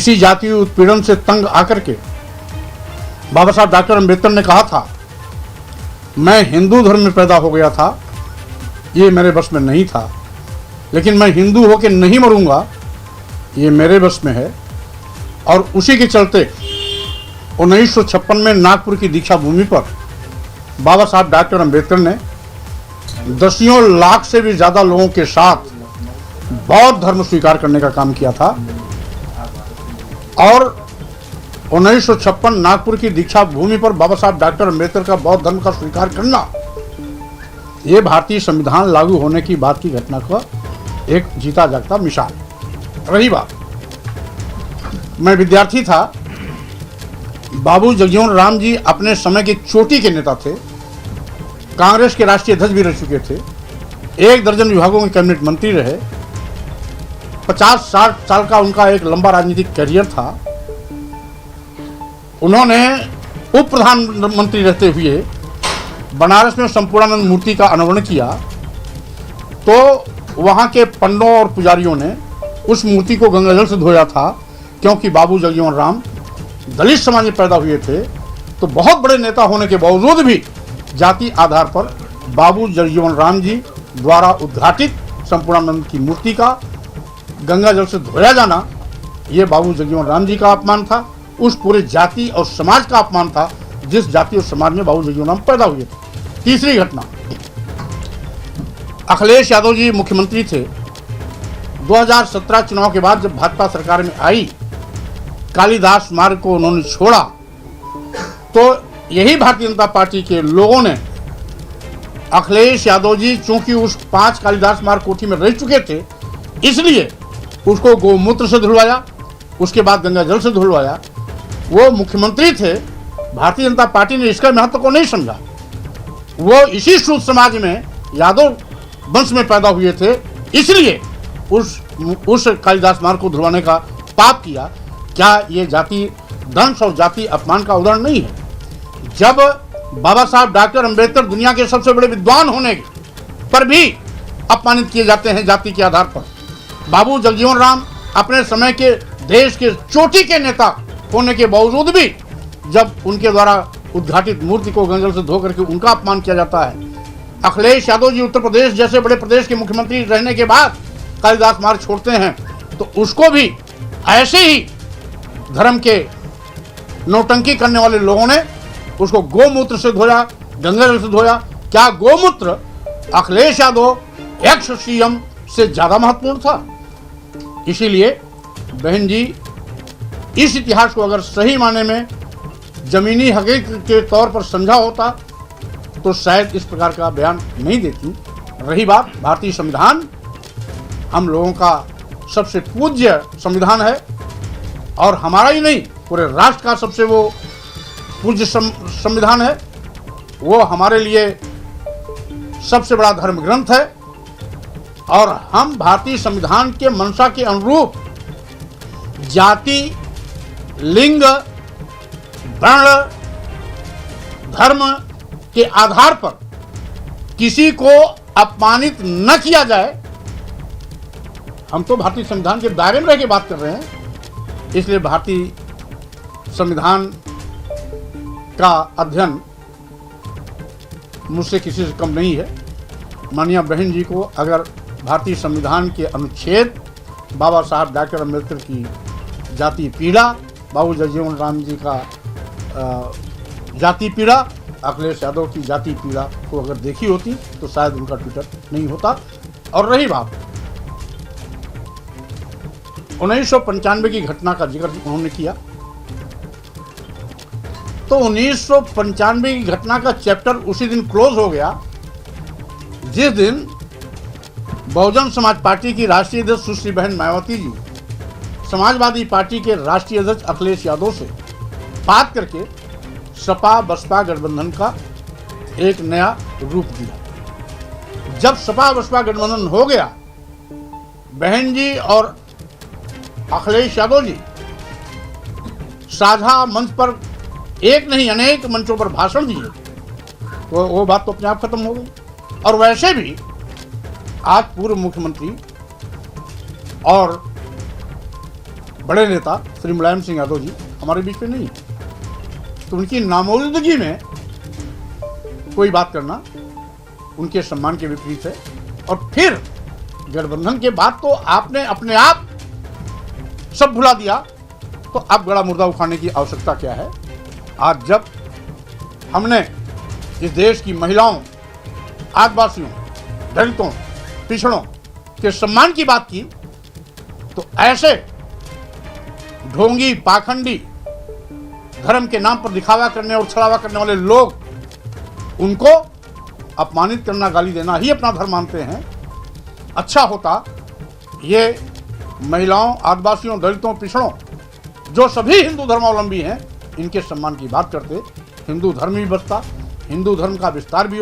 इसी जातीय उत्पीड़न से तंग आकर के बाबा साहब डॉक्टर अम्बेडकर ने कहा था, मैं हिंदू धर्म में पैदा हो गया था, ये मेरे बस में नहीं था, लेकिन मैं हिंदू होकर नहीं मरूंगा, ये मेरे बस में है। और उसी के चलते 1956 में नागपुर की दीक्षा भूमि पर बाबा साहब डॉक्टर अम्बेडकर ने दसियों लाख से भी ज़्यादा लोगों के साथ बौद्ध धर्म स्वीकार करने का काम किया था। और 1956 नागपुर की दीक्षा भूमि पर बाबा साहब डॉक्टर अम्बेडकर का बौद्ध धर्म का स्वीकार करना, ये भारतीय संविधान लागू होने की बात की घटना का एक जीता जागता मिसाल। रही बात, मैं विद्यार्थी था, बाबू जगजीवन राम जी अपने समय के चोटी के नेता थे, कांग्रेस के राष्ट्रीय अध्यक्ष भी रह चुके थे, 1 दर्जन विभागों के कैबिनेट मंत्री रहे, 50-60 साल का उनका एक लंबा राजनीतिक करियर था। उन्होंने उप प्रधानमंत्री रहते हुए बनारस में संपूर्णानंद मूर्ति का अनावरण किया, तो वहाँ के पंडों और पुजारियों ने उस मूर्ति को गंगाजल से धोया था, क्योंकि बाबू जगजीवन राम दलित समाज में पैदा हुए थे। तो बहुत बड़े नेता होने के बावजूद भी जाति आधार पर बाबू जगजीवन राम जी द्वारा उद्घाटित संपूर्णानंद की मूर्ति का गंगाजल से धोया जाना, ये बाबू जगजीवन राम जी का अपमान था, उस पूरे जाति और समाज का अपमान था जिस जाति और समाज में बाबू जगजीवन राम पैदा हुए थे। तीसरी घटना, अखिलेश यादव जी मुख्यमंत्री थे। 2017 चुनाव के बाद जब भाजपा सरकार में आई, कालिदास मार्ग को उन्होंने छोड़ा, तो यही भारतीय जनता पार्टी के लोगों ने अखिलेश यादव जी चूंकि उस 5 कालिदास मार्ग कोठी में रह चुके थे, इसलिए उसको गोमूत्र से धुलवाया, उसके बाद गंगा जल से धुलवाया। वो मुख्यमंत्री थे, भारतीय जनता पार्टी ने इसका महत्व को नहीं समझा। वो इसी शूद्र समाज में यादव वंश में पैदा हुए थे, इसलिए उस कालिदास मार्ग को धुलवाने का पाप किया। क्या ये जाति दंश और जाति अपमान का उदाहरण नहीं है? जब बाबा साहब डॉक्टर अम्बेडकर दुनिया के सबसे बड़े विद्वान होने पर भी अपमानित किए जाते हैं जाति के आधार पर, बाबू जगजीवन राम अपने समय के देश के चोटी के नेता होने के बावजूद भी जब उनके द्वारा उद्घाटित मूर्ति को गंगाजल से धो करके उनका अपमान किया जाता है, अखिलेश यादव जी उत्तर प्रदेश जैसे बड़े प्रदेश के मुख्यमंत्री रहने के बाद कालिदास मार्ग छोड़ते हैं, तो उसको भी ऐसे ही धर्म के नौटंकी करने वाले लोगों ने उसको गोमूत्र से धोया, गंगाजल से धोया। क्या गोमूत्र अखिलेश यादव एक्स सीएम से ज्यादा महत्वपूर्ण था? इसीलिए बहन जी, इस इतिहास को अगर सही माने में जमीनी हकीकत के तौर पर समझा होता तो शायद इस प्रकार का बयान नहीं देती। रही बात, भारतीय संविधान हम लोगों का सबसे पूज्य संविधान है, और हमारा ही नहीं पूरे राष्ट्र का सबसे वो पूज्य संविधान है। वो हमारे लिए सबसे बड़ा धर्म ग्रंथ है, और हम भारतीय संविधान के मंशा के अनुरूप जाति, लिंग, वर्ण, धर्म के आधार पर किसी को अपमानित न किया जाए। हम तो भारतीय संविधान के दायरे में रह के बात कर रहे हैं, इसलिए भारतीय संविधान का अध्ययन मुझसे किसी से कम नहीं है। माननीय बहन जी को अगर भारतीय संविधान के अनुच्छेद बाबा साहब डॉक्टर अम्बेडकर की जाति पीड़ा, बाबू जगजीवन राम जी का जाति पीड़ा, अखिलेश यादव की जाति पीड़ा को अगर देखी होती तो शायद उनका ट्विटर नहीं होता। और रही बात 1995 की घटना का जिक्र उन्होंने किया, तो 1995 की घटना का चैप्टर उसी दिन क्लोज हो गया जिस दिन बहुजन समाज पार्टी की राष्ट्रीय अध्यक्ष सुश्री बहन मायावती जी समाजवादी पार्टी के राष्ट्रीय अध्यक्ष अखिलेश यादव से बात करके सपा बसपा गठबंधन का एक नया रूप दिया। जब सपा बसपा गठबंधन हो गया, बहन जी और अखिलेश यादव जी साझा मंच पर एक नहीं अनेक मंचों पर भाषण दिए, तो वो बात तो अपने आप खत्म हो गई। और वैसे भी आज पूर्व मुख्यमंत्री और बड़े नेता श्री मुलायम सिंह यादव जी हमारे बीच में नहीं है, तो उनकी नामौजूदगी में कोई बात करना उनके सम्मान के विपरीत है। और फिर गठबंधन के बाद तो आपने अपने आप सब भुला दिया, तो अब गड़ा मुर्दा उखाड़ने की आवश्यकता क्या है। आज जब हमने इस देश की महिलाओं, आदिवासियों, दलितों, पिछड़ों के सम्मान की बात की, तो ऐसे ढोंगी, पाखंडी, धर्म के नाम पर दिखावा करने और छलावा करने वाले लोग, उनको अपमानित करना, गाली देना ही अपना धर्म मानते हैं। अच्छा होता ये महिलाओं, आदिवासियों, दलितों, पिछड़ों, जो सभी हिंदू धर्मावलंबी हैं, इनके सम्मान की बात करते, हिंदू धर्म भी बचता, हिंदू धर्म का विस्तार भी